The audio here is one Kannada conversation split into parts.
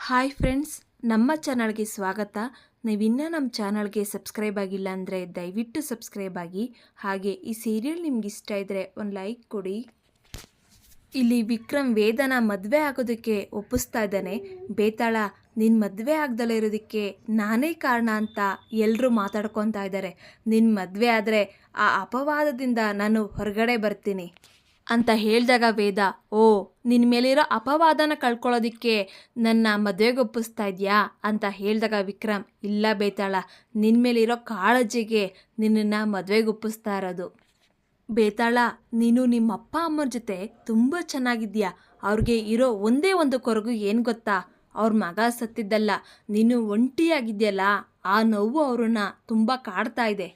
ಹಾಯ್ ಫ್ರೆಂಡ್ಸ್, ನಮ್ಮ ಚಾನಲ್ಗೆ ಸ್ವಾಗತ. ನೀವಿನ್ನೂ ನಮ್ಮ ಚಾನಲ್ಗೆ ಸಬ್ಸ್ಕ್ರೈಬ್ ಆಗಿಲ್ಲ ಅಂದರೆ ದಯವಿಟ್ಟು ಸಬ್ಸ್ಕ್ರೈಬ್ ಆಗಿ. ಹಾಗೆ ಈ ಸೀರಿಯಲ್ ನಿಮ್ಗೆ ಇಷ್ಟ ಇದ್ದರೆ ಒಂದು ಲೈಕ್ ಕೊಡಿ. ಇಲ್ಲಿ ವಿಕ್ರಮ್ ವೇದನ ಮದುವೆ ಆಗೋದಕ್ಕೆ ಒಪ್ಪಿಸ್ತಾ ಇದ್ದಾನೆ. ಬೇತಾಳ, ನಿನ್ನ ಮದುವೆ ಆಗ್ದಲೇ ಇರೋದಕ್ಕೆ ನಾನೇ ಕಾರಣ ಅಂತ ಎಲ್ಲರೂ ಮಾತಾಡ್ಕೊತಾ ಇದ್ದಾರೆ. ನಿನ್ನ ಮದುವೆ ಆದರೆ ಆ ಅಪವಾದದಿಂದ ನಾನು ಹೊರಗಡೆ ಬರ್ತೀನಿ ಅಂತ ಹೇಳಿದಾಗ ವೇದ, ಓ, ನಿನ್ನ ಮೇಲಿರೋ ಅಪವಾದನ ಕಳ್ಕೊಳ್ಳೋದಕ್ಕೆ ನನ್ನ ಮದುವೆಗೆ ಒಪ್ಪಿಸ್ತಾ ಇದೆಯಾ ಅಂತ ಹೇಳಿದಾಗ ವಿಕ್ರಮ್, ಇಲ್ಲ ಬೇತಾಳ, ನಿನ್ನ ಮೇಲಿರೋ ಕಾಳಜಿಗೆ ನಿನ್ನನ್ನು ಮದುವೆಗೆ ಒಪ್ಪಿಸ್ತಾ ಇರೋದು. ಬೇತಾಳ, ನೀನು ನಿಮ್ಮ ಅಪ್ಪ ಅಮ್ಮರ ಜೊತೆ ತುಂಬ ಚೆನ್ನಾಗಿದ್ದೀಯಾ. ಅವ್ರಿಗೆ ಇರೋ ಒಂದೇ ಒಂದು ಕೊರಗು ಏನು ಗೊತ್ತಾ? ಅವ್ರ ಮಗ ಸತ್ತಿದ್ದಲ್ಲ, ನೀನು ಒಂಟಿಯಾಗಿದೆಯಲ್ಲ, ಆ ನೋವು ಅವ್ರನ್ನ ತುಂಬ ಕಾಡ್ತಾ ಇದೆ.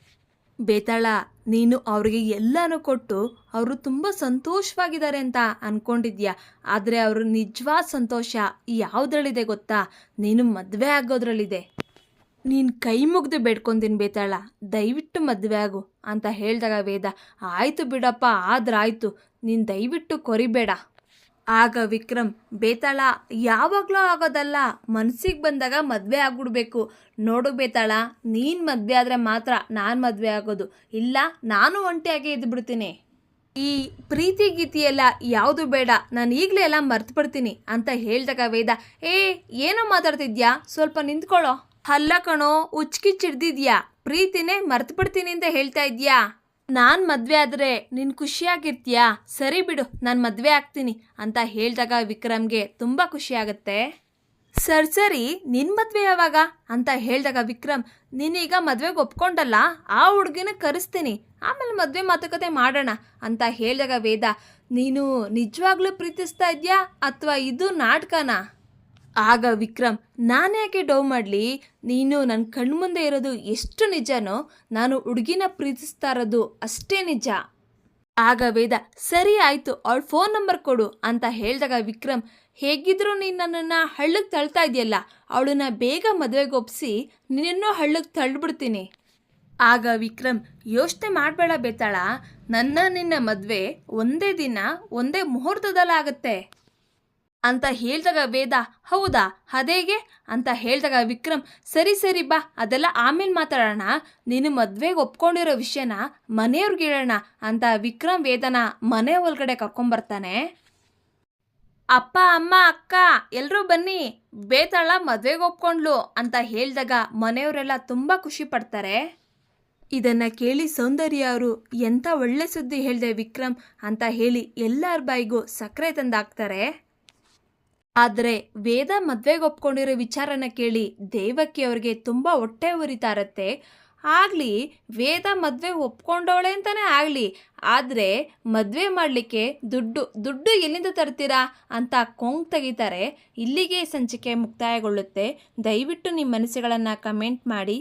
ಬೇತಾಳ, ನೀನು ಅವ್ರಿಗೆ ಎಲ್ಲನೂ ಕೊಟ್ಟು ಅವರು ತುಂಬ ಸಂತೋಷವಾಗಿದ್ದಾರೆ ಅಂತ ಅಂದ್ಕೊಂಡಿದ್ಯಾ. ಆದರೆ ಅವ್ರ ನಿಜವಾದ ಸಂತೋಷ ಯಾವುದ್ರಲ್ಲಿದೆ ಗೊತ್ತಾ? ನೀನು ಮದುವೆ ಆಗೋದ್ರಲ್ಲಿದೆ. ನೀನು ಕೈ ಮುಗ್ದು ಬೇಡ್ಕೊಂತೀನಿ ಬೇತಾಳ, ದಯವಿಟ್ಟು ಮದುವೆ ಆಗು ಅಂತ ಹೇಳಿದಾಗ ವೇದ, ಆಯಿತು ಬಿಡಪ್ಪ, ಆದ್ರಾಯ್ತು, ನೀನು ದಯವಿಟ್ಟು ಕೊರಿಬೇಡ. ಆಗ ವಿಕ್ರಮ್, ಬೇತಾಳ, ಯಾವಾಗಲೂ ಆಗೋದಲ್ಲ, ಮನಸ್ಸಿಗೆ ಬಂದಾಗ ಮದುವೆ ಆಗ್ಬಿಡ್ಬೇಕು. ನೋಡು ಬೇತಾಳ, ನೀನು ಮದುವೆ ಆದರೆ ಮಾತ್ರ ನಾನು ಮದುವೆ ಆಗೋದು, ಇಲ್ಲ ನಾನು ಒಂಟಿಯಾಗಿ ಇದ್ಬಿಡ್ತೀನಿ. ಈ ಪ್ರೀತಿ ಗೀತಿಯೆಲ್ಲ ಯಾವುದು ಬೇಡ, ನಾನು ಈಗಲೇ ಎಲ್ಲ ಮರ್ತು ಬಿಡ್ತೀನಿ ಅಂತ ಹೇಳಿದಾಗ ವೇದ, ಏನೋ ಮಾತಾಡ್ತಿದ್ಯಾ, ಸ್ವಲ್ಪ ನಿಂತ್ಕೊಳ್ಳೋ. ಅಲ್ಲ ಕಣೋ, ಉಚ್ಕಿಚ್ಚಿಡ್ದಿದ್ಯಾ, ಪ್ರೀತಿನೇ ಮರ್ತು ಬಿಡ್ತೀನಿ ಅಂತ ಹೇಳ್ತಾ ಇದೆಯಾ? ನಾನು ಮದುವೆ ಆದರೆ ನೀನು ಖುಷಿಯಾಗಿರ್ತೀಯಾ? ಸರಿ ಬಿಡು, ನಾನು ಮದುವೆ ಆಗ್ತೀನಿ ಅಂತ ಹೇಳಿದಾಗ ವಿಕ್ರಮ್ಗೆ ತುಂಬ ಖುಷಿಯಾಗುತ್ತೆ. ಸರಿ, ನಿನ್ನ ಮದುವೆ ಯಾವಾಗ ಅಂತ ಹೇಳಿದಾಗ ವಿಕ್ರಮ್, ನೀನೀಗ ಮದುವೆಗೆ ಒಪ್ಕೊಂಡಲ್ಲ, ಆ ಹುಡುಗಿನ ಕರೆಸ್ತೀನಿ, ಆಮೇಲೆ ಮದುವೆ ಮಾತುಕತೆ ಮಾಡೋಣ ಅಂತ ಹೇಳಿದಾಗ ವೇದ, ನೀನು ನಿಜವಾಗ್ಲೂ ಪ್ರೀತಿಸ್ತಾ ಇದೆಯಾ ಅಥವಾ ಇದು ನಾಟಕನಾ? ಆಗ ವಿಕ್ರಮ್, ನಾನು ಯಾಕೆ ಡೌ ಮಾಡಲಿ, ನೀನು ನನ್ನ ಕಣ್ಮುಂದೆ ಇರೋದು ಎಷ್ಟು ನಿಜನೋ ನಾನು ಹುಡುಗಿನ ಪ್ರೀತಿಸ್ತಾ ಇರೋದು ಅಷ್ಟೇ ನಿಜ. ಆಗ ವೇದ, ಸರಿ ಆಯಿತು, ಅವಳ ಫೋನ್ ನಂಬರ್ ಕೊಡು ಅಂತ ಹೇಳಿದಾಗ ವಿಕ್ರಮ್, ಹೇಗಿದ್ರೂ ನೀನು ನನ್ನನ್ನು ಹಳ್ಳಕ್ಕೆ ತಳ್ತಾ ಇದೆಯಲ್ಲ, ಅವಳನ್ನ ಬೇಗ ಮದುವೆಗೆ ಒಪ್ಪಿಸಿ ನಿನ್ನನ್ನು ಹಳ್ಳಕ್ಕೆ ತಳ್ಳಿಬಿಡ್ತೀನಿ. ಆಗ ವಿಕ್ರಮ್, ಯೋಚನೆ ಮಾಡಬೇಡ ಬೇತಾಳ, ನಿನ್ನ ಮದುವೆ ಒಂದೇ ದಿನ ಒಂದೇ ಮುಹೂರ್ತದಲ್ಲಾಗತ್ತೆ ಅಂತ ಹೇಳಿದಾಗ ವೇದ, ಹೌದಾ, ಅದೇಗೆ ಅಂತ ಹೇಳಿದಾಗ ವಿಕ್ರಮ್, ಸರಿ ಬಾ, ಅದೆಲ್ಲ ಆಮೇಲೆ ಮಾತಾಡೋಣ, ನೀನು ಮದುವೆಗೆ ಒಪ್ಕೊಂಡಿರೋ ವಿಷಯನ ಮನೆಯವ್ರಿಗೆ ಹೇಳೋಣ ಅಂತ ವಿಕ್ರಮ್ ವೇದನ ಮನೆ ಒಳಗಡೆ ಕರ್ಕೊಂಬರ್ತಾನೆ. ಅಪ್ಪ ಅಮ್ಮ ಅಕ್ಕ ಎಲ್ಲರೂ ಬನ್ನಿ, ಬೇತಾಳ ಮದುವೆಗೆ ಒಪ್ಕೊಂಡ್ಲು ಅಂತ ಹೇಳಿದಾಗ ಮನೆಯವರೆಲ್ಲ ತುಂಬ ಖುಷಿ ಪಡ್ತಾರೆ. ಇದನ್ನು ಕೇಳಿ ಸೌಂದರ್ಯ ಅವರು, ಎಂಥ ಒಳ್ಳೆ ಸುದ್ದಿ ಹೇಳಿದೆ ವಿಕ್ರಮ್ ಅಂತ ಹೇಳಿ ಎಲ್ಲರ ಬಾಯಿಗೂ ಸಕ್ಕರೆ ತಂದಾಕ್ತಾರೆ. ಆದರೆ ವೇದ ಮದುವೆಗೆ ಒಪ್ಕೊಂಡಿರೋ ವಿಚಾರನ ಕೇಳಿ ದೇವಕಿ ಅವ್ರಿಗೆ ತುಂಬ ಹೊಟ್ಟೆ ಉರಿತಾ ಇರುತ್ತೆ. ಆಗಲಿ, ವೇದ ಮದುವೆ ಒಪ್ಕೊಂಡವಳೆ ಅಂತಲೇ ಆಗಲಿ, ಆದರೆ ಮದುವೆ ಮಾಡಲಿಕ್ಕೆ ದುಡ್ಡು ಎಲ್ಲಿಂದ ತರ್ತೀರಾ ಅಂತ ಕೊಂಗ್ ತೆಗಿತಾರೆ. ಇಲ್ಲಿಗೆ ಸಂಚಿಕೆ ಮುಕ್ತಾಯಗೊಳ್ಳುತ್ತೆ. ದಯವಿಟ್ಟು ನಿಮ್ಮ ಮನಸ್ಸುಗಳನ್ನು ಕಮೆಂಟ್ ಮಾಡಿ.